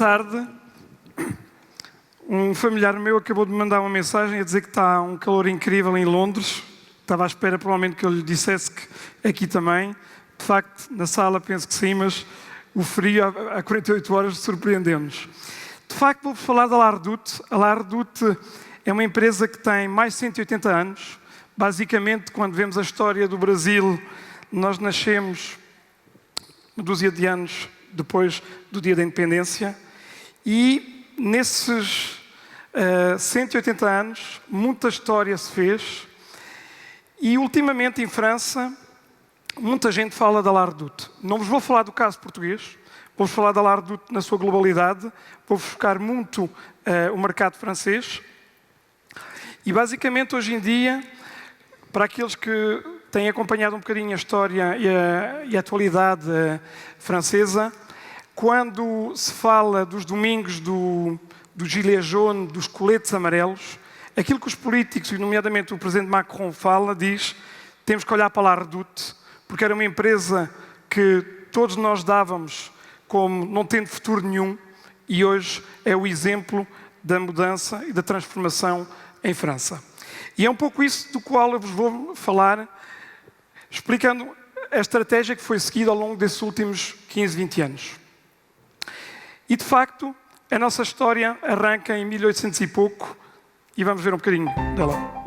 tarde. Um familiar meu acabou de me mandar uma mensagem a dizer que está um calor incrível em Londres. Estava à espera, provavelmente, que eu lhe dissesse que aqui também. De facto, na sala penso que sim, mas o frio há 48 horas surpreendeu-nos. De facto, vou-vos falar da Lardute. A Lardute é uma empresa que tem mais de 180 anos. Basicamente, quando vemos a história do Brasil, nós nascemos uma dúzia de anos depois do dia da independência. E nesses 180 anos, muita história se fez. E ultimamente em França, muita gente fala da Lardute. Não vos vou falar do caso português, vou-vos falar da Lardute na sua globalidade, vou-vos focar muito o mercado francês. E basicamente hoje em dia, para aqueles que têm acompanhado um bocadinho a história e a atualidade francesa, quando se fala dos domingos do gilet jaune, dos coletes amarelos, aquilo que os políticos, e nomeadamente o presidente Macron, diz, temos que olhar para a Lardute, porque era uma empresa que todos nós dávamos como não tendo futuro nenhum, e hoje é o exemplo da mudança e da transformação em França. E é um pouco isso do qual eu vos vou falar, explicando a estratégia que foi seguida ao longo desses últimos 15, 20 anos. E, de facto, a nossa história arranca em 1800 e pouco, e vamos ver um bocadinho dela.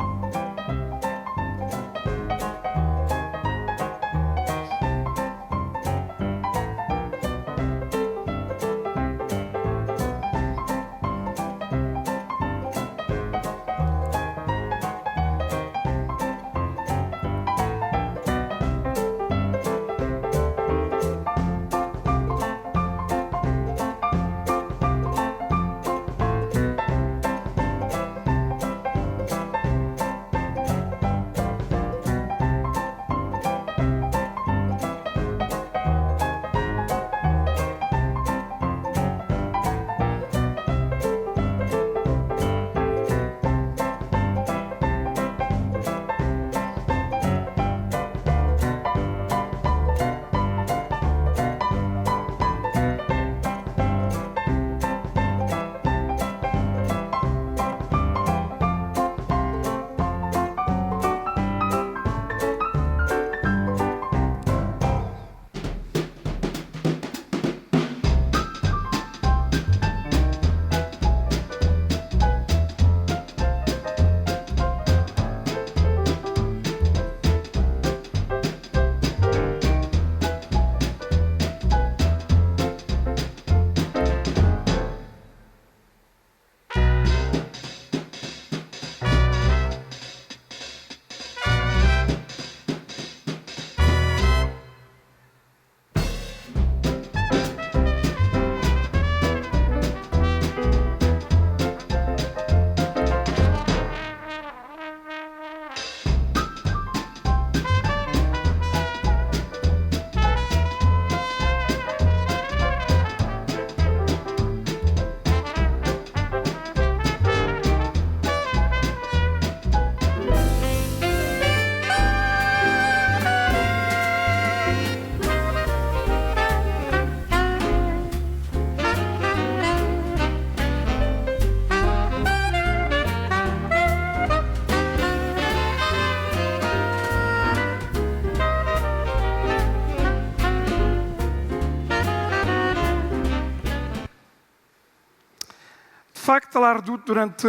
De facto, a Lardute, durante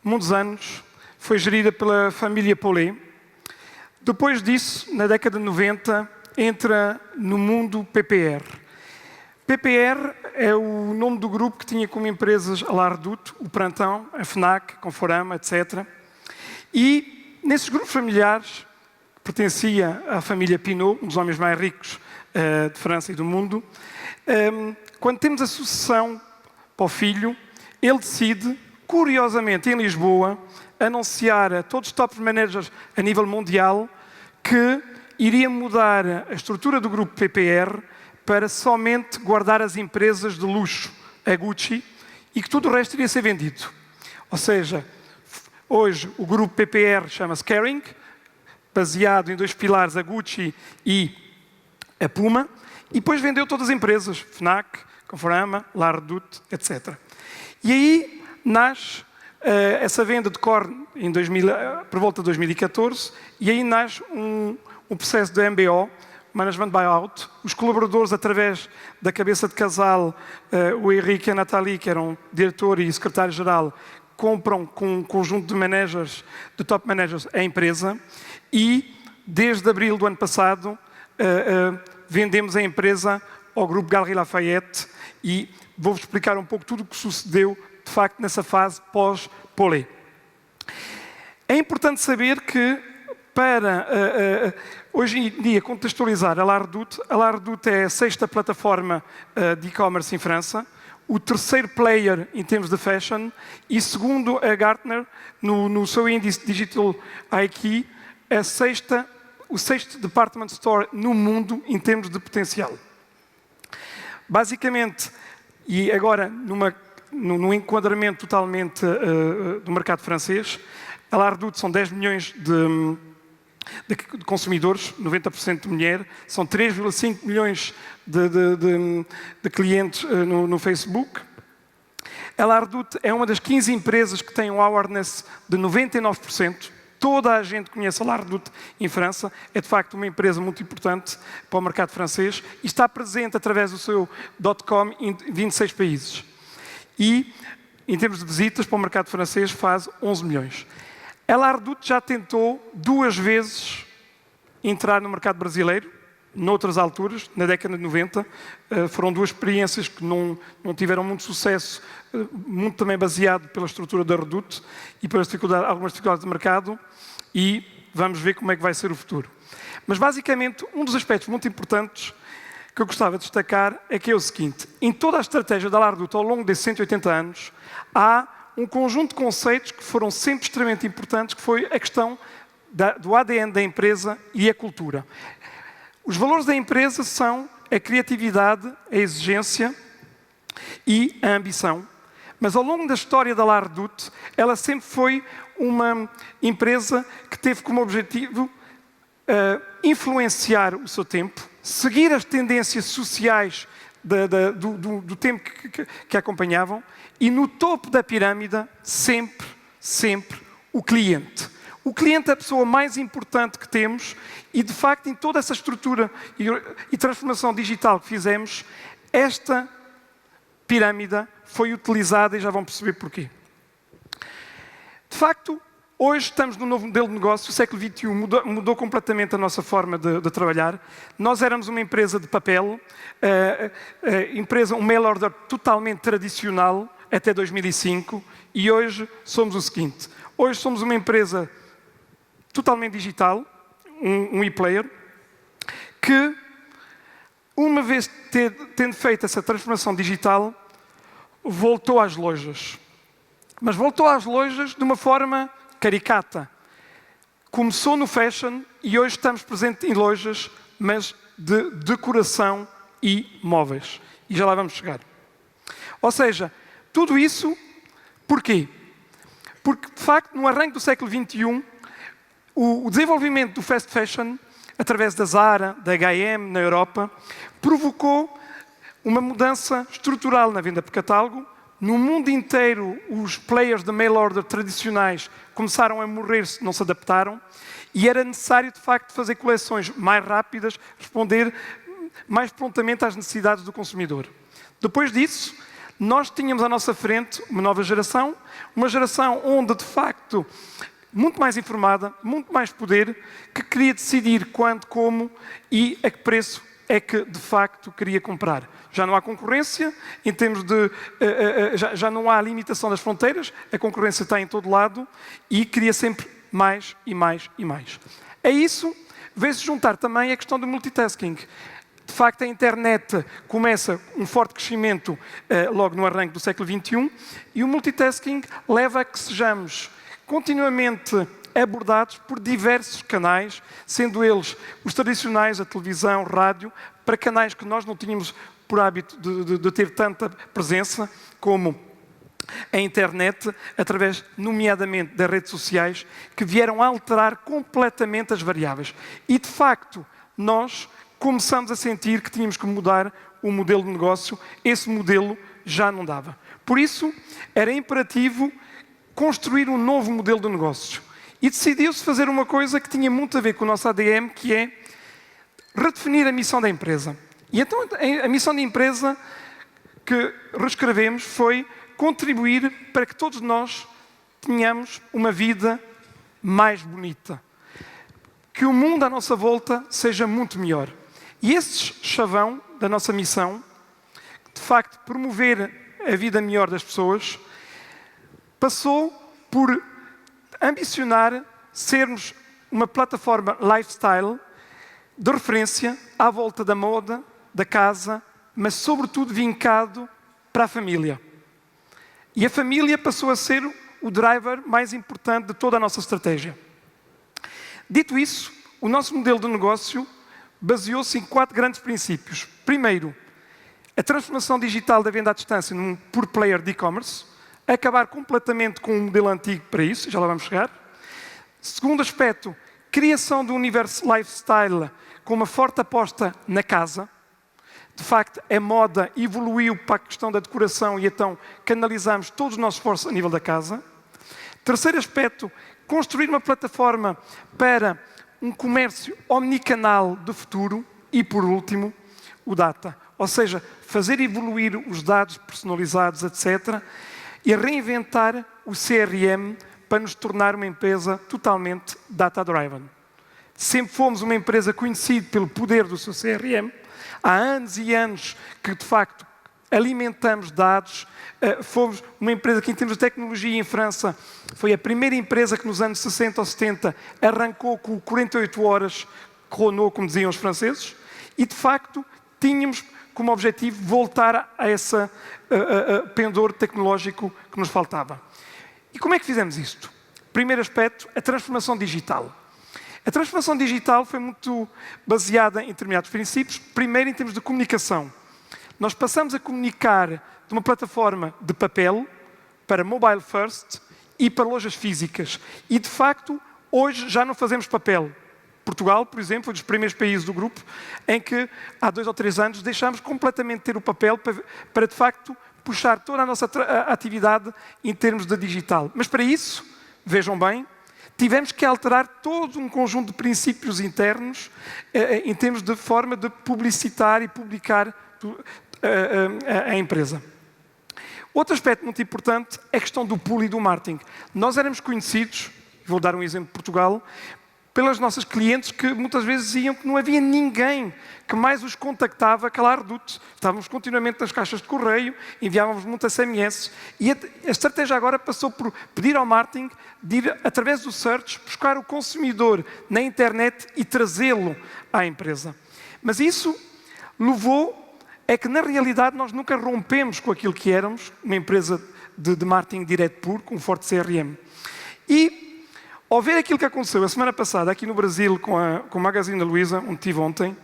muitos anos, foi gerida pela família Paulet. Depois disso, na década de 90, entra no mundo PPR. PPR é o nome do grupo que tinha como empresas a Lardute, o Printemps, a FNAC, a Conforama, etc. E nesses grupos familiares, que pertencia à família Pinault, um dos homens mais ricos de França e do mundo, quando temos a sucessão para o filho, ele decide, curiosamente, em Lisboa, anunciar a todos os top managers a nível mundial que iria mudar a estrutura do grupo PPR para somente guardar as empresas de luxo, a Gucci, e que tudo o resto iria ser vendido. Ou seja, hoje o grupo PPR chama-se Kering, baseado em dois pilares, a Gucci e a Puma, e depois vendeu todas as empresas, FNAC, Conforama, La Redoute, etc. E aí nasce, essa venda decorre por volta de 2014, e aí nasce um processo de MBO, Management Buyout. Os colaboradores, através da cabeça de casal, o Henrique e a Nathalie, que eram diretor e secretário-geral, compram com um conjunto de managers, de top managers, a empresa, e desde abril do ano passado vendemos a empresa ao grupo Galeries Lafayette, e vou-vos explicar um pouco tudo o que sucedeu, de facto, nessa fase pós-Polé. É importante saber que, para hoje em dia contextualizar a La Redoute é a 6ª plataforma de e-commerce em França, o 3º player em termos de fashion, e segundo a Gartner, no seu índice Digital IQ, o 6º department store no mundo em termos de potencial. Basicamente, e agora num enquadramento totalmente do mercado francês, a La Redoute são 10 milhões de consumidores, 90% de mulher, são 3,5 milhões de clientes no Facebook. A La Redoute é uma das 15 empresas que tem um awareness de 99%. Toda a gente conhece a La Redoute em França. É, de facto, uma empresa muito importante para o mercado francês e está presente através do seu .com em 26 países. E, em termos de visitas para o mercado francês, faz 11 milhões. A La Redoute já tentou 2 vezes entrar no mercado brasileiro, noutras alturas, na década de 90. Foram 2 experiências que não tiveram muito sucesso, muito também baseado pela estrutura da Redoute e pelas algumas dificuldades de mercado, e vamos ver como é que vai ser o futuro. Mas, basicamente, um dos aspectos muito importantes que eu gostava de destacar é que é o seguinte: em toda a estratégia da La Redoute ao longo desses 180 anos, há um conjunto de conceitos que foram sempre extremamente importantes, que foi a questão do ADN da empresa e a cultura. Os valores da empresa são a criatividade, a exigência e a ambição. Mas ao longo da história da La Redoute, ela sempre foi uma empresa que teve como objetivo influenciar o seu tempo, seguir as tendências sociais do tempo que acompanhavam, e no topo da pirâmide, sempre, o cliente. O cliente é a pessoa mais importante que temos e, de facto, em toda essa estrutura e transformação digital que fizemos, esta pirâmide foi utilizada e já vão perceber porquê. De facto, hoje estamos num novo modelo de negócio. O século XXI mudou completamente a nossa forma de trabalhar. Nós éramos uma empresa de papel, um mail order totalmente tradicional até 2005, e hoje somos o seguinte: hoje somos uma empresa totalmente digital, um e-player, que, uma vez tendo feito essa transformação digital, voltou às lojas. Mas voltou às lojas de uma forma caricata. Começou no fashion e hoje estamos presentes em lojas, mas de decoração e móveis. E já lá vamos chegar. Ou seja, tudo isso, porquê? Porque, de facto, no arranque do século XXI, o desenvolvimento do fast fashion, através da Zara, da H&M na Europa, provocou uma mudança estrutural na venda por catálogo. No mundo inteiro, os players de mail order tradicionais começaram a morrer se não se adaptaram, e era necessário, de facto, fazer coleções mais rápidas, responder mais prontamente às necessidades do consumidor. Depois disso, nós tínhamos à nossa frente uma nova geração, uma geração onde, de facto, muito mais informada, muito mais poder, que queria decidir quando, como e a que preço é que, de facto, queria comprar. Já não há concorrência, em termos de... já não há limitação das fronteiras, a concorrência está em todo lado e queria sempre mais e mais e mais. A isso veio-se juntar também a questão do multitasking. De facto, a internet começa um forte crescimento logo no arranque do século XXI, e o multitasking leva a que sejamos continuamente abordados por diversos canais, sendo eles os tradicionais, a televisão, rádio, para canais que nós não tínhamos por hábito de ter tanta presença, como a internet, através, nomeadamente, das redes sociais, que vieram a alterar completamente as variáveis. E, de facto, nós começamos a sentir que tínhamos que mudar o modelo de negócio, esse modelo já não dava. Por isso, era imperativo construir um novo modelo de negócio. E decidiu-se fazer uma coisa que tinha muito a ver com o nosso ADM, que é redefinir a missão da empresa. E então a missão da empresa que reescrevemos foi contribuir para que todos nós tenhamos uma vida mais bonita. Que o mundo à nossa volta seja muito melhor. E esse chavão da nossa missão, de facto, promover a vida melhor das pessoas, passou por ambicionar sermos uma plataforma lifestyle de referência à volta da moda, da casa, mas sobretudo vincado para a família. E a família passou a ser o driver mais importante de toda a nossa estratégia. Dito isso, o nosso modelo de negócio baseou-se em 4 grandes princípios. Primeiro, a transformação digital da venda à distância num pure player de e-commerce, acabar completamente com o modelo antigo para isso, já lá vamos chegar. Segundo aspecto, criação de um universo lifestyle com uma forte aposta na casa. De facto, a moda evoluiu para a questão da decoração e então canalizamos todos os nossos esforços a nível da casa. Terceiro aspecto, construir uma plataforma para um comércio omnicanal do futuro. E, por último, o data. Ou seja, fazer evoluir os dados personalizados, etc. E reinventar o CRM para nos tornar uma empresa totalmente data-driven. Sempre fomos uma empresa conhecida pelo poder do seu CRM. Há anos e anos que, de facto, alimentamos dados. Fomos uma empresa que, em termos de tecnologia, em França, foi a primeira empresa que, nos anos 60 ou 70, arrancou com 48 horas chrono, como diziam os franceses. E, de facto, tínhamos como objetivo voltar a esse pendor tecnológico que nos faltava. E como é que fizemos isto? Primeiro aspecto, a transformação digital. A transformação digital foi muito baseada em determinados princípios. Primeiro, em termos de comunicação. Nós passamos a comunicar de uma plataforma de papel para mobile first e para lojas físicas. E, de facto, hoje já não fazemos papel. Portugal, por exemplo, foi um dos primeiros países do grupo em que, há 2 ou 3 anos, deixámos completamente de ter o papel para, de facto, puxar toda a nossa atividade em termos de digital. Mas para isso, vejam bem, tivemos que alterar todo um conjunto de princípios internos em termos de forma de publicitar e publicar a empresa. Outro aspecto muito importante é a questão do pool e do marketing. Nós éramos conhecidos, vou dar um exemplo de Portugal, pelas nossas clientes que muitas vezes diziam que não havia ninguém que mais os contactava que a La Redoute. Estávamos continuamente nas caixas de correio, enviávamos muitas SMS e a estratégia agora passou por pedir ao marketing de ir, através do search, buscar o consumidor na internet e trazê-lo à empresa. Mas isso levou a que, na realidade, nós nunca rompemos com aquilo que éramos, uma empresa de marketing direto puro, com um forte CRM. E ao ver aquilo que aconteceu a semana passada aqui no Brasil com o Magazine Luiza, onde estive ontem,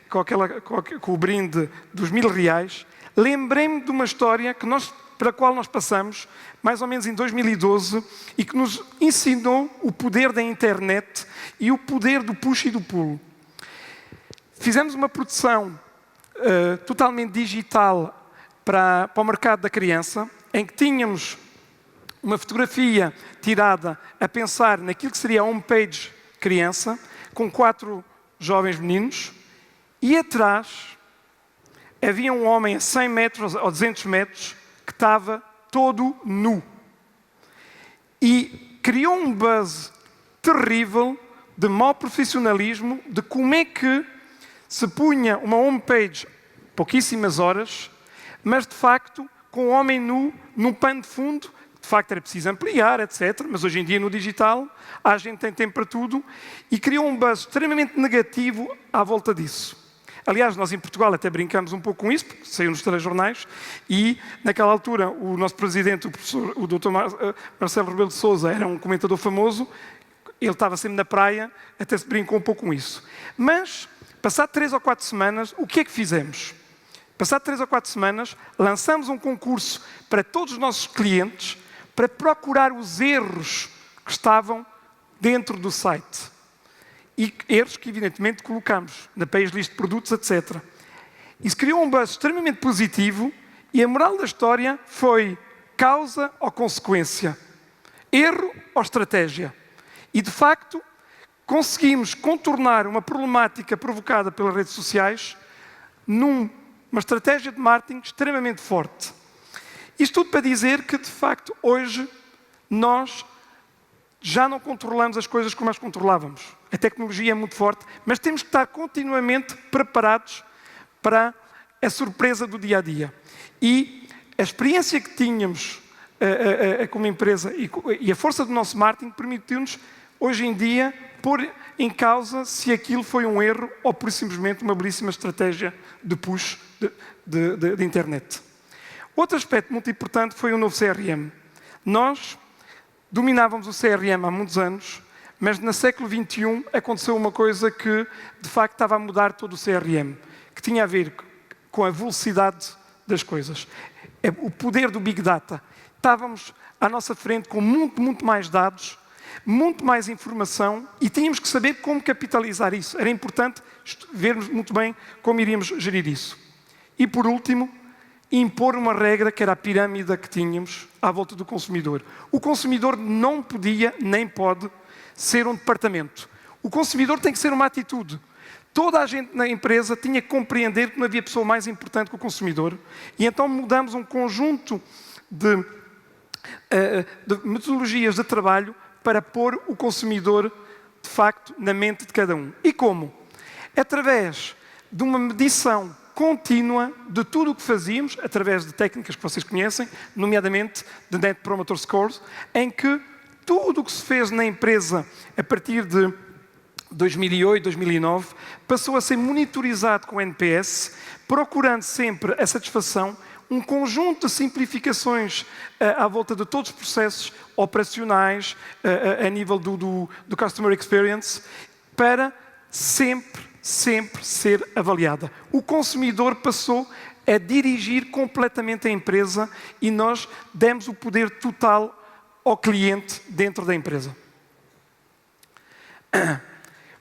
com o brinde dos R$1000, lembrei-me de uma história pela qual nós passamos, mais ou menos em 2012, e que nos ensinou o poder da internet e o poder do push e do pull. Fizemos uma produção totalmente digital para o mercado da criança, em que tínhamos uma fotografia tirada a pensar naquilo que seria a homepage criança, com 4 jovens meninos, e atrás havia um homem a 100 metros ou 200 metros que estava todo nu. E criou um buzz terrível de mau profissionalismo, de como é que se punha uma homepage pouquíssimas horas, mas de facto com um homem nu num pano de fundo. De facto era preciso ampliar, etc. Mas hoje em dia no digital a gente tem tempo para tudo e criou um buzz extremamente negativo à volta disso. Aliás, nós em Portugal até brincamos um pouco com isso, porque saiu nos telejornais, e naquela altura o nosso presidente, o Dr. Marcelo Rebelo de Sousa, era um comentador famoso, ele estava sempre na praia, até se brincou um pouco com isso. Mas, passado 3 ou 4 semanas, o que é que fizemos? Passado 3 ou 4 semanas, lançamos um concurso para todos os nossos clientes para procurar os erros que estavam dentro do site. E erros que, evidentemente, colocamos na page list de produtos, etc. Isso criou um buzz extremamente positivo e a moral da história foi causa ou consequência, erro ou estratégia. E, de facto, conseguimos contornar uma problemática provocada pelas redes sociais numa estratégia de marketing extremamente forte. Isto tudo para dizer que, de facto, hoje nós já não controlamos as coisas como as controlávamos. A tecnologia é muito forte, mas temos que estar continuamente preparados para a surpresa do dia-a-dia. E a experiência que tínhamos como empresa e a força do nosso marketing permitiu-nos, hoje em dia, pôr em causa se aquilo foi um erro ou, por simplesmente, uma belíssima estratégia de push de internet. Outro aspecto muito importante foi o novo CRM. Nós dominávamos o CRM há muitos anos, mas no século XXI aconteceu uma coisa que, de facto, estava a mudar todo o CRM, que tinha a ver com a velocidade das coisas. O poder do Big Data. Estávamos à nossa frente com muito mais dados, muito mais informação e tínhamos que saber como capitalizar isso. Era importante vermos muito bem como iríamos gerir isso. E, por último, impor uma regra que era a pirâmide que tínhamos à volta do consumidor. O consumidor não podia, nem pode, ser um departamento. O consumidor tem que ser uma atitude. Toda a gente na empresa tinha que compreender que não havia pessoa mais importante que o consumidor. E então mudamos um conjunto de metodologias de trabalho para pôr o consumidor, de facto, na mente de cada um. E como? Através de uma medição contínua de tudo o que fazíamos, através de técnicas que vocês conhecem, nomeadamente de Net Promoter Scores, em que tudo o que se fez na empresa a partir de 2008, 2009, passou a ser monitorizado com o NPS, procurando sempre a satisfação, um conjunto de simplificações à volta de todos os processos operacionais, a nível do Customer Experience, para sempre ser avaliada. O consumidor passou a dirigir completamente a empresa e nós demos o poder total ao cliente dentro da empresa.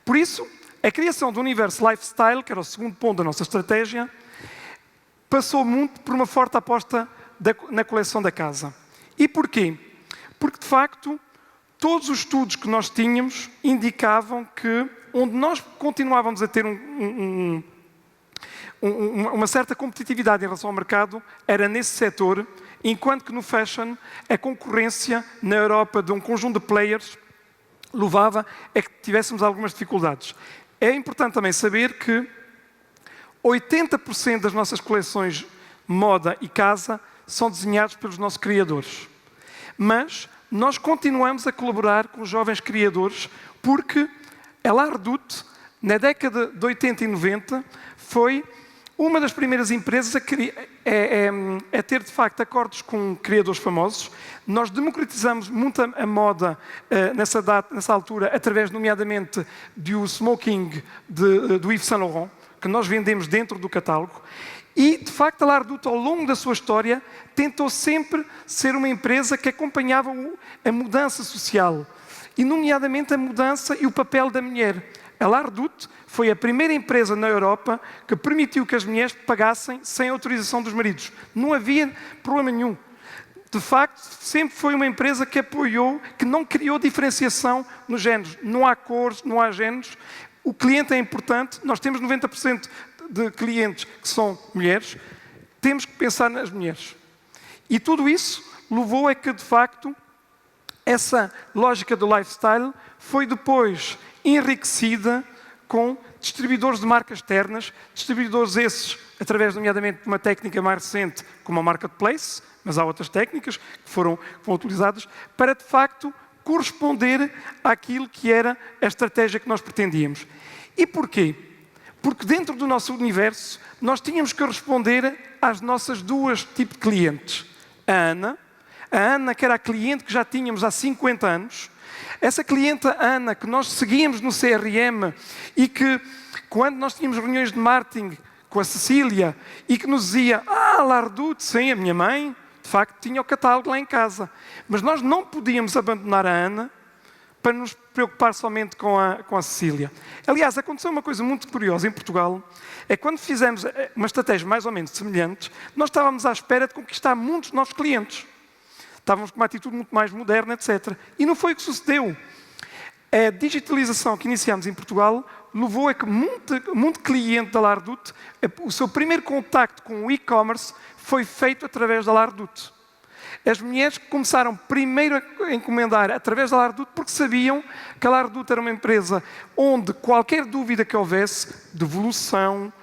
Por isso, a criação do universo lifestyle, que era o segundo ponto da nossa estratégia, passou muito por uma forte aposta na coleção da casa. E porquê? Porque, de facto, todos os estudos que nós tínhamos indicavam que onde nós continuávamos a ter uma certa competitividade em relação ao mercado era nesse setor, enquanto que no fashion a concorrência na Europa de um conjunto de players levava a que tivéssemos algumas dificuldades. É importante também saber que 80% das nossas coleções moda e casa são desenhadas pelos nossos criadores. Mas nós continuamos a colaborar com os jovens criadores porque a La Redoute, na década de 80 e 90, foi uma das primeiras empresas a ter, de facto, acordos com criadores famosos. Nós democratizamos muito a moda nessa altura, através, nomeadamente, do smoking do Yves Saint Laurent, que nós vendemos dentro do catálogo. E, de facto, a La Redoute, ao longo da sua história, tentou sempre ser uma empresa que acompanhava a mudança social, e, nomeadamente, a mudança e o papel da mulher. A La Redoute foi a primeira empresa na Europa que permitiu que as mulheres pagassem sem autorização dos maridos. Não havia problema nenhum. De facto, sempre foi uma empresa que apoiou, que não criou diferenciação nos géneros. Não há cores, não há géneros. O cliente é importante. Nós temos 90% de clientes que são mulheres. Temos que pensar nas mulheres. E tudo isso levou a que, de facto, essa lógica do lifestyle foi depois enriquecida com distribuidores de marcas externas, distribuidores esses, através, nomeadamente, de uma técnica mais recente, como a Marketplace, mas há outras técnicas que foram utilizadas, para, de facto, corresponder àquilo que era a estratégia que nós pretendíamos. E porquê? Porque dentro do nosso universo, nós tínhamos que responder às nossas duas tipos de clientes. A Ana, que era a cliente que já tínhamos há 50 anos, essa cliente Ana, que nós seguíamos no CRM e que, quando nós tínhamos reuniões de marketing com a Cecília e que nos dizia, La Redoute, sim, a minha mãe, de facto, tinha o catálogo lá em casa. Mas nós não podíamos abandonar a Ana, para nos preocupar somente com a Cecília. Aliás, aconteceu uma coisa muito curiosa em Portugal, é que quando fizemos uma estratégia mais ou menos semelhante, nós estávamos à espera de conquistar muitos novos clientes. Estávamos com uma atitude muito mais moderna, etc. E não foi o que sucedeu. A digitalização que iniciámos em Portugal levou a que muito cliente da Lardute, o seu primeiro contacto com o e-commerce foi feito através da Lardute. As mulheres começaram primeiro a encomendar através da Lardute porque sabiam que a Lardute era uma empresa onde qualquer dúvida que houvesse, devolução,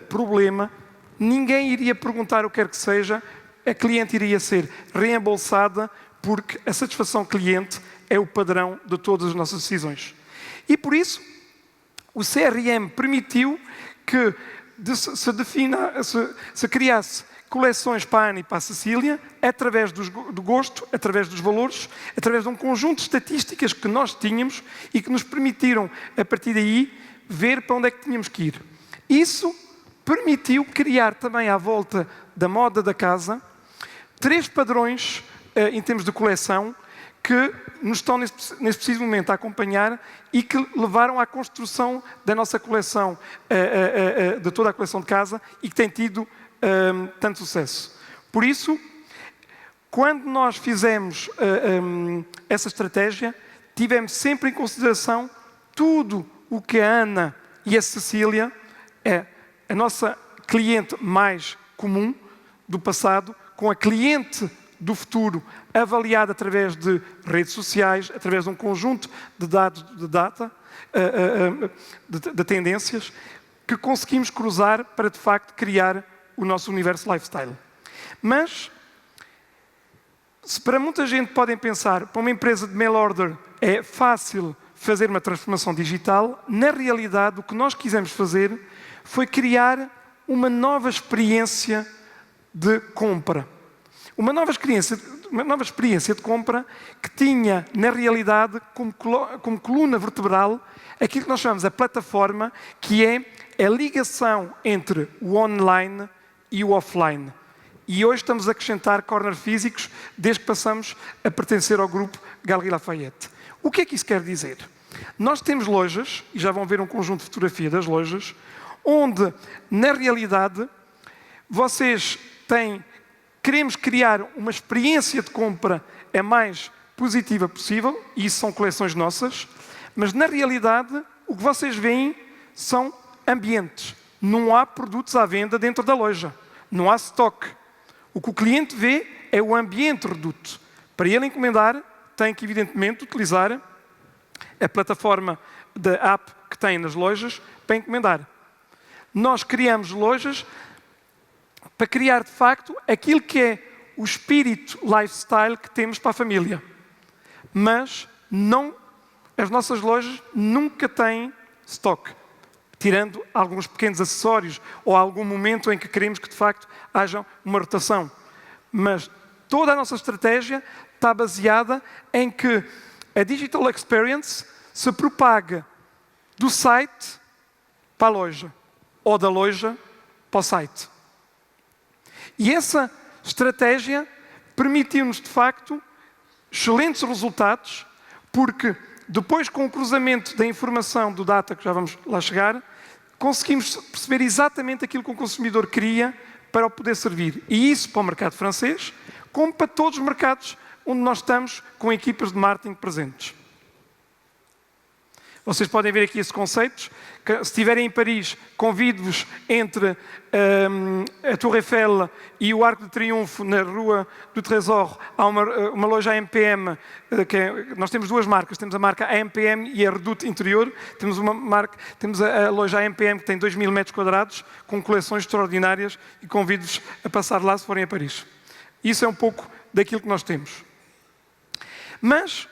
problema, ninguém iria perguntar o que quer que seja, a cliente iria ser reembolsada porque a satisfação cliente é o padrão de todas as nossas decisões. E por isso, o CRM permitiu que se criasse coleções para a Ana e para a Cecília, através do gosto, através dos valores, através de um conjunto de estatísticas que nós tínhamos e que nos permitiram, a partir daí, ver para onde é que tínhamos que ir. Isso permitiu criar também à volta da moda da casa 3 padrões em termos de coleção que nos estão nesse preciso momento a acompanhar e que levaram à construção da nossa coleção, de toda a coleção de casa e que tem tido tanto sucesso. Por isso, quando nós fizemos essa estratégia, tivemos sempre em consideração tudo o que a Ana e a Cecília, a nossa cliente mais comum do passado, com a cliente do futuro avaliada através de redes sociais, através de um conjunto de dados de data, de tendências, que conseguimos cruzar para, de facto, criar o nosso universo lifestyle. Mas, se para muita gente podem pensar, para uma empresa de mail order é fácil fazer uma transformação digital, na realidade o que nós quisemos fazer foi criar uma nova experiência de compra. Uma nova experiência de compra que tinha, na realidade, como coluna vertebral, aquilo que nós chamamos a plataforma, que é a ligação entre o online e o offline. E hoje estamos a acrescentar corners físicos desde que passamos a pertencer ao grupo Galeries Lafayette. O que é que isso quer dizer? Nós temos lojas, e já vão ver um conjunto de fotografia das lojas, onde, na realidade, queremos criar uma experiência de compra a mais positiva possível, e isso são coleções nossas, mas, na realidade, o que vocês veem são ambientes. Não há produtos à venda dentro da loja. Não há stock. O que o cliente vê é o ambiente reduto. Para ele encomendar, tem que, evidentemente, utilizar a plataforma da app que tem nas lojas para encomendar. Nós criamos lojas para criar, de facto, aquilo que é o espírito lifestyle que temos para a família. Mas as nossas lojas nunca têm stock, tirando alguns pequenos acessórios ou algum momento em que queremos que, de facto, haja uma rotação. Mas toda a nossa estratégia está baseada em que a Digital Experience se propaga do site para a loja ou da loja para o site. E essa estratégia permitiu-nos, de facto, excelentes resultados, porque depois, com o cruzamento da informação do data, que já vamos lá chegar, conseguimos perceber exatamente aquilo que o consumidor queria para o poder servir. E isso para o mercado francês, como para todos os mercados onde nós estamos com equipas de marketing presentes. Vocês podem ver aqui esses conceitos. Se estiverem em Paris, convido-vos entre a Tour Eiffel e o Arco de Triunfo, na Rua do Trésor, há uma loja AMPM, nós temos 2 marcas, temos a marca AMPM e a Redoute Interior, temos a loja AMPM que tem 2.000 metros quadrados, com coleções extraordinárias, e convido-vos a passar lá se forem a Paris. Isso é um pouco daquilo que nós temos. Mas,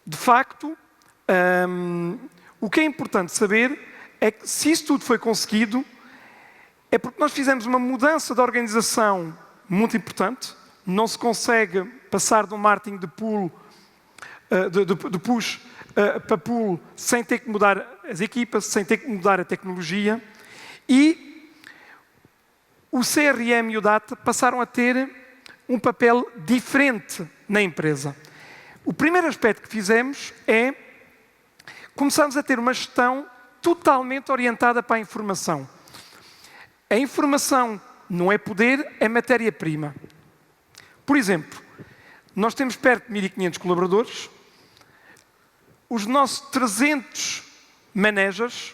de facto, o que é importante saber é que, se isso tudo foi conseguido, é porque nós fizemos uma mudança de organização muito importante. Não se consegue passar de um marketing de pull, de push para pull, sem ter que mudar as equipas, sem ter que mudar a tecnologia. E o CRM e o Data passaram a ter um papel diferente na empresa. O primeiro aspecto que fizemos é começamos a ter uma gestão totalmente orientada para a informação. A informação não é poder, é matéria-prima. Por exemplo, nós temos perto de 1.500 colaboradores, os nossos 300 managers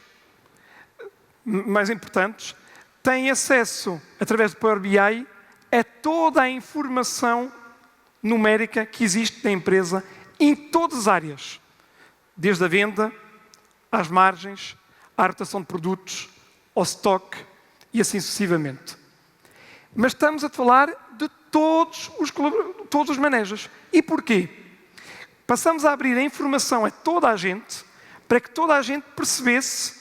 mais importantes têm acesso, através do Power BI, a toda a informação numérica que existe na empresa em todas as áreas, desde a venda, às margens, à rotação de produtos, ao stock e assim sucessivamente. Mas estamos a falar de todos os managers. E porquê? Passamos a abrir a informação a toda a gente para que toda a gente percebesse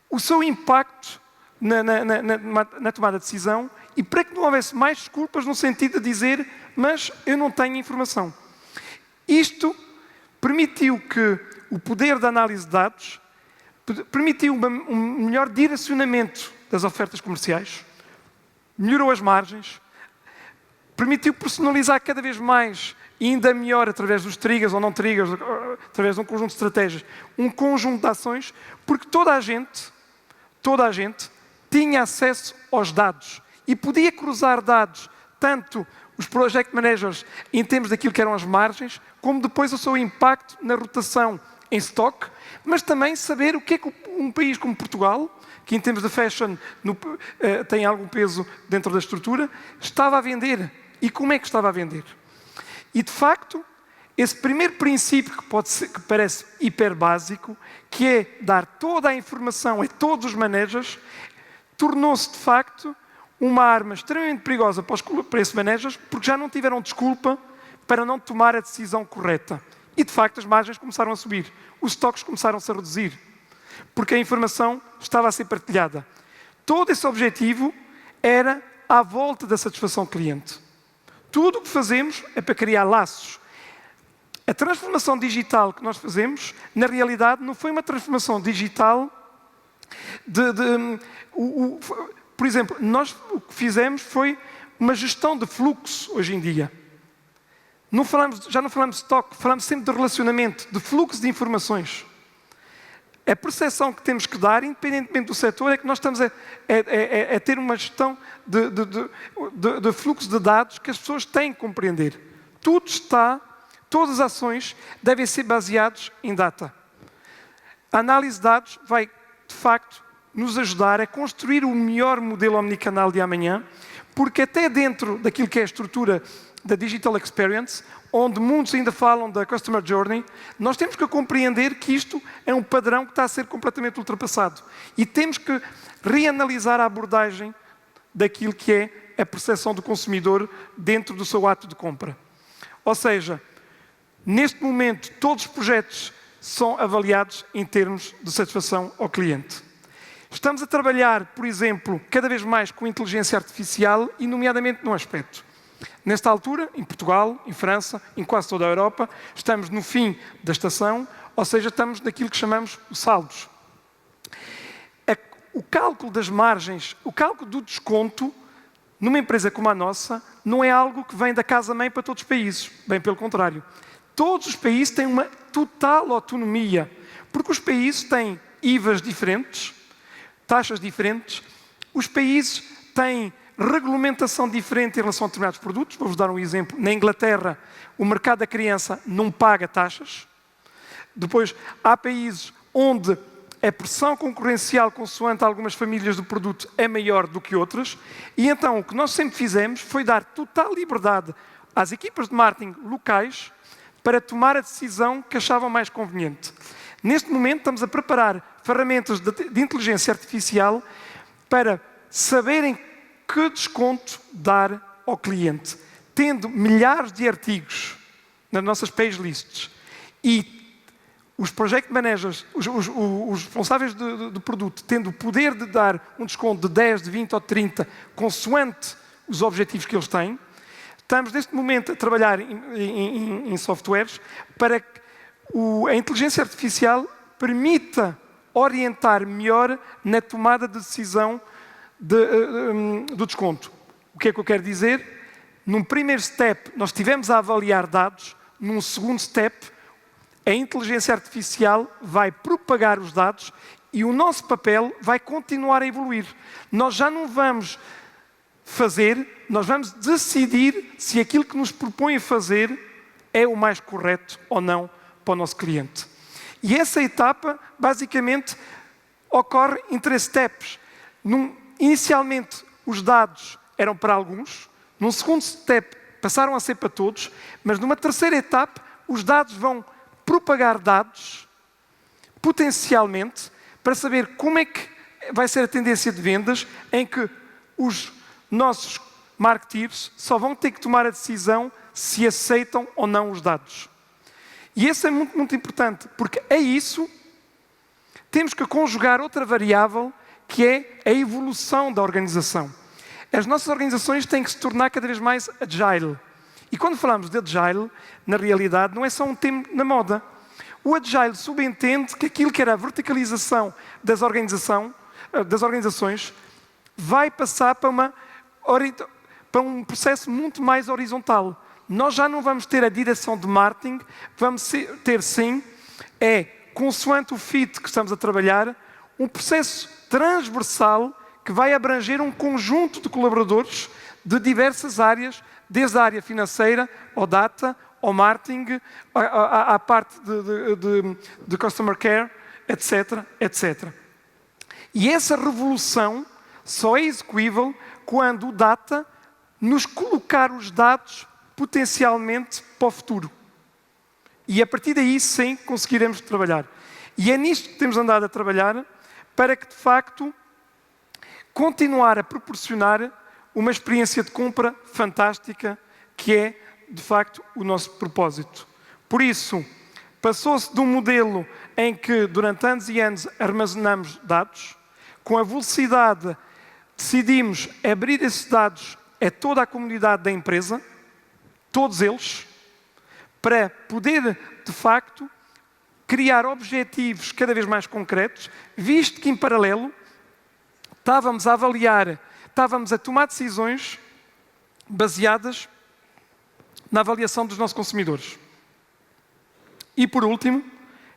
o seu impacto na tomada de decisão e para que não houvesse mais desculpas no sentido de dizer mas eu não tenho informação. Isto permitiu que o poder da análise de dados permitiu um melhor direcionamento das ofertas comerciais, melhorou as margens, permitiu personalizar cada vez mais e ainda melhor através dos triggers ou não triggers, através de um conjunto de estratégias, um conjunto de ações, porque toda a gente tinha acesso aos dados e podia cruzar dados, tanto os project managers em termos daquilo que eram as margens, como depois o seu impacto na rotação em stock, mas também saber o que é que um país como Portugal, que em termos de fashion tem algum peso dentro da estrutura, estava a vender e como é que estava a vender. E de facto, esse primeiro princípio que parece hiper básico, que é dar toda a informação a todos os managers, tornou-se de facto uma arma extremamente perigosa para esses managers, porque já não tiveram desculpa para não tomar a decisão correta. E de facto as margens começaram a subir, os estoques começaram-se a reduzir, porque a informação estava a ser partilhada. Todo esse objetivo era à volta da satisfação cliente. Tudo o que fazemos é para criar laços. A transformação digital que nós fazemos, na realidade, não foi uma transformação digital por exemplo, nós o que fizemos foi uma gestão de fluxo hoje em dia. Já não falamos de estoque, falamos sempre de relacionamento, de fluxo de informações. A percepção que temos que dar, independentemente do setor, é que nós estamos a ter uma gestão de fluxo de dados que as pessoas têm que compreender. Todas as ações devem ser baseadas em data. A análise de dados vai, de facto, nos ajudar a construir o melhor modelo omnicanal de amanhã, porque até dentro daquilo que é a estrutura da Digital Experience, onde muitos ainda falam da Customer Journey, nós temos que compreender que isto é um padrão que está a ser completamente ultrapassado. E temos que reanalisar a abordagem daquilo que é a percepção do consumidor dentro do seu ato de compra. Ou seja, neste momento, todos os projetos são avaliados em termos de satisfação ao cliente. Estamos a trabalhar, por exemplo, cada vez mais com inteligência artificial e, nomeadamente, num aspecto. Nesta altura, em Portugal, em França, em quase toda a Europa, estamos no fim da estação, ou seja, estamos naquilo que chamamos de saldos. O cálculo das margens, o cálculo do desconto, numa empresa como a nossa, não é algo que vem da casa-mãe para todos os países. Bem pelo contrário. Todos os países têm uma total autonomia, porque os países têm IVAs diferentes, taxas diferentes, os países têm regulamentação diferente em relação a determinados produtos. Vou-vos dar um exemplo. Na Inglaterra, o mercado da criança não paga taxas. Depois, há países onde a pressão concorrencial consoante algumas famílias do produto é maior do que outras. E então, o que nós sempre fizemos foi dar total liberdade às equipas de marketing locais para tomar a decisão que achavam mais conveniente. Neste momento, estamos a preparar ferramentas de inteligência artificial para saberem que desconto dar ao cliente, tendo milhares de artigos nas nossas page lists e os project managers, os responsáveis do produto, tendo o poder de dar um desconto de 10, de 20 ou de 30, consoante os objetivos que eles têm. Estamos, neste momento, a trabalhar em softwares para que a inteligência artificial permita orientar melhor na tomada de decisão do desconto. O que é que eu quero dizer? Num primeiro step, nós estivemos a avaliar dados, num segundo step, a inteligência artificial vai propagar os dados e o nosso papel vai continuar a evoluir. Nós já não vamos fazer, nós vamos decidir se aquilo que nos propõe a fazer é o mais correto ou não para o nosso cliente. E essa etapa, basicamente, ocorre em 3 steps. Inicialmente, os dados eram para alguns. Num segundo step, passaram a ser para todos. Mas numa terceira etapa, os dados vão propagar dados, potencialmente, para saber como é que vai ser a tendência de vendas, em que os nossos marketeers só vão ter que tomar a decisão se aceitam ou não os dados. E isso é muito, muito importante, porque a isso temos que conjugar outra variável, que é a evolução da organização. As nossas organizações têm que se tornar cada vez mais agile. E quando falamos de agile, na realidade, não é só um termo na moda. O agile subentende que aquilo que era a verticalização das organizações vai passar para um processo muito mais horizontal. Nós já não vamos ter a direção de marketing, vamos ter sim, consoante o fit que estamos a trabalhar, um processo transversal que vai abranger um conjunto de colaboradores de diversas áreas, desde a área financeira, ao data, ao marketing, à parte de customer care, etc, etc. E essa revolução só é execuível quando o data nos colocar os dados potencialmente para o futuro. E a partir daí, sim, conseguiremos trabalhar. E é nisto que temos andado a trabalhar para que, de facto, continuar a proporcionar uma experiência de compra fantástica, que é, de facto, o nosso propósito. Por isso, passou-se de um modelo em que, durante anos e anos, armazenamos dados, com a velocidade, decidimos abrir esses dados a toda a comunidade da empresa, todos eles, para poder, de facto, criar objetivos cada vez mais concretos, visto que, em paralelo, estávamos a avaliar, estávamos a tomar decisões baseadas na avaliação dos nossos consumidores. E, por último,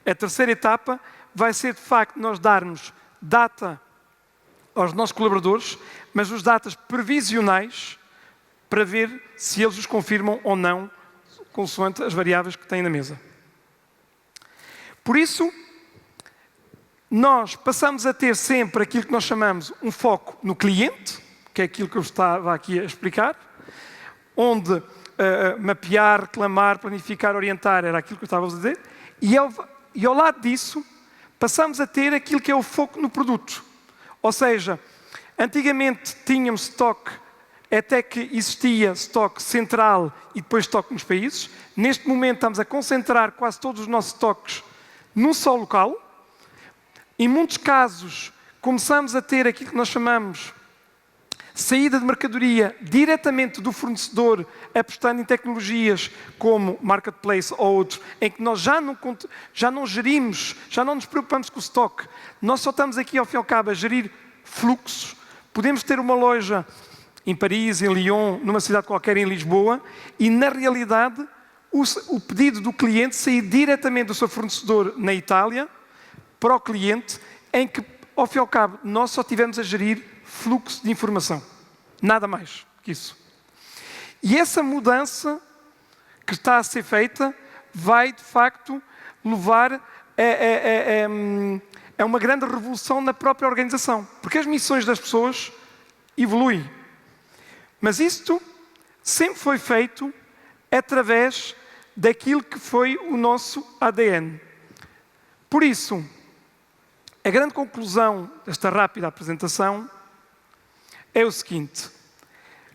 a terceira etapa vai ser, de facto, nós darmos data aos nossos colaboradores, mas os datas previsionais para ver se eles os confirmam ou não, consoante as variáveis que têm na mesa. Por isso, nós passamos a ter sempre aquilo que nós chamamos um foco no cliente, que é aquilo que eu estava aqui a explicar, onde mapear, reclamar, planificar, orientar, era aquilo que eu estava a dizer, e ao lado disso, passamos a ter aquilo que é o foco no produto. Ou seja, antigamente tínhamos stock, até que existia stock central e depois stock nos países. Neste momento estamos a concentrar quase todos os nossos stocks num só local. Em muitos casos, começamos a ter aquilo que nós chamamos saída de mercadoria diretamente do fornecedor, apostando em tecnologias como Marketplace ou outros, em que nós já não gerimos, já não nos preocupamos com o stock. Nós só estamos aqui, ao fim e ao cabo, a gerir fluxos. Podemos ter uma loja em Paris, em Lyon, numa cidade qualquer, em Lisboa, e, na realidade, o pedido do cliente sair diretamente do seu fornecedor na Itália para o cliente, em que, ao fim e ao cabo, nós só tivemos a gerir fluxo de informação. Nada mais que isso. E essa mudança que está a ser feita vai, de facto, levar a uma grande revolução na própria organização. Porque as missões das pessoas evoluem. Mas isto sempre foi feito através daquilo que foi o nosso ADN. Por isso, a grande conclusão desta rápida apresentação é o seguinte: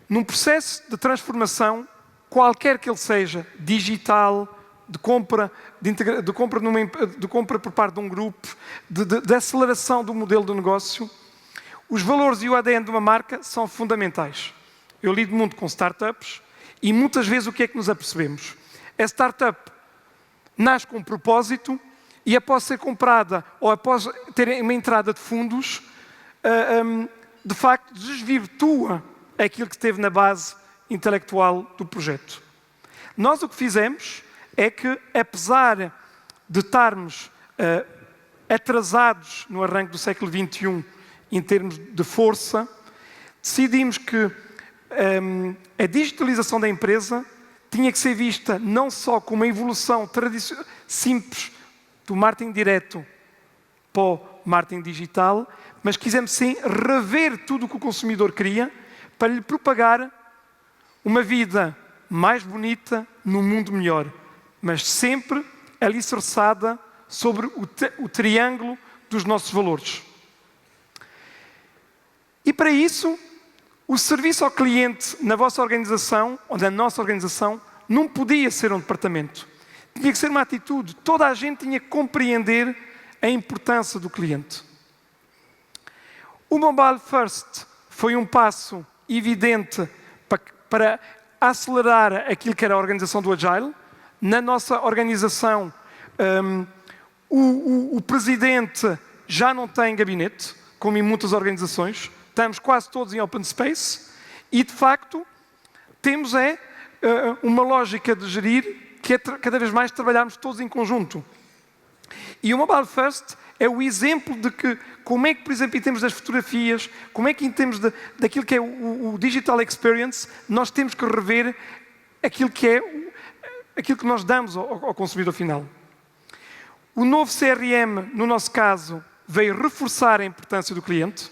num processo de transformação, qualquer que ele seja, digital, de compra por parte de um grupo, de aceleração do modelo de negócio, os valores e o ADN de uma marca são fundamentais. Eu lido muito com startups e muitas vezes o que é que nos apercebemos? A startup nasce com um propósito e após ser comprada ou após ter uma entrada de fundos, de facto desvirtua aquilo que esteve na base intelectual do projeto. Nós o que fizemos é que, apesar de estarmos atrasados no arranque do século XXI em termos de força, decidimos que a digitalização da empresa tinha que ser vista não só como uma evolução simples do marketing direto para o marketing digital, mas quisemos sim rever tudo o que o consumidor queria para lhe propagar uma vida mais bonita num mundo melhor, mas sempre alicerçada sobre o triângulo dos nossos valores. E para isso, o serviço ao cliente na vossa organização, ou na nossa organização, não podia ser um departamento. Tinha que ser uma atitude. Toda a gente tinha que compreender a importância do cliente. O Mobile First foi um passo evidente para acelerar aquilo que era a organização do Agile. Na nossa organização, o presidente já não tem gabinete, como em muitas organizações. Estamos quase todos em open space e, de facto, temos uma lógica de gerir que é cada vez mais trabalharmos todos em conjunto. E o Mobile First é o exemplo de que, como é que, por exemplo, em termos das fotografias, como é que em termos daquilo que é o Digital Experience, nós temos que rever aquilo que nós damos ao consumidor final. O novo CRM, no nosso caso, veio reforçar a importância do cliente,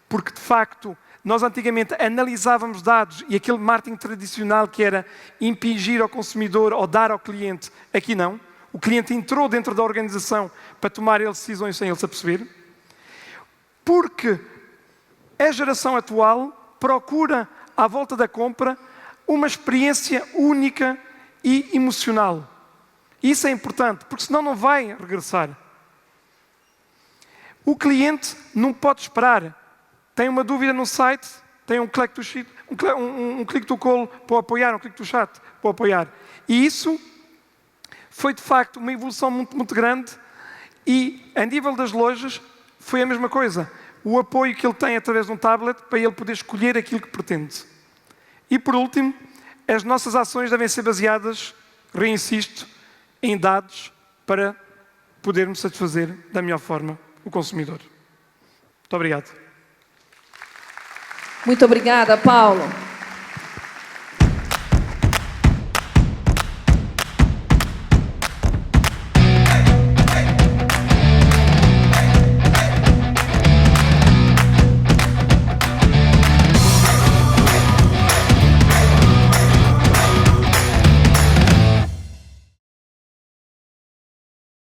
porque, de facto, nós antigamente analisávamos dados e aquele marketing tradicional que era impingir ao consumidor ou dar ao cliente, aqui não. O cliente entrou dentro da organização para tomar ele decisões sem ele se aperceber. Porque a geração atual procura, à volta da compra, uma experiência única e emocional. Isso é importante, porque senão não vai regressar. O cliente não pode esperar. Tem uma dúvida no site, tem um click to sheet, um click to call para apoiar, um click to chat para apoiar. E isso foi, de facto, uma evolução muito, muito grande e, a nível das lojas, foi a mesma coisa. O apoio que ele tem através de um tablet para ele poder escolher aquilo que pretende. E, por último, as nossas ações devem ser baseadas, reinsisto, em dados para podermos satisfazer da melhor forma o consumidor. Muito obrigado. Muito obrigada, Paulo.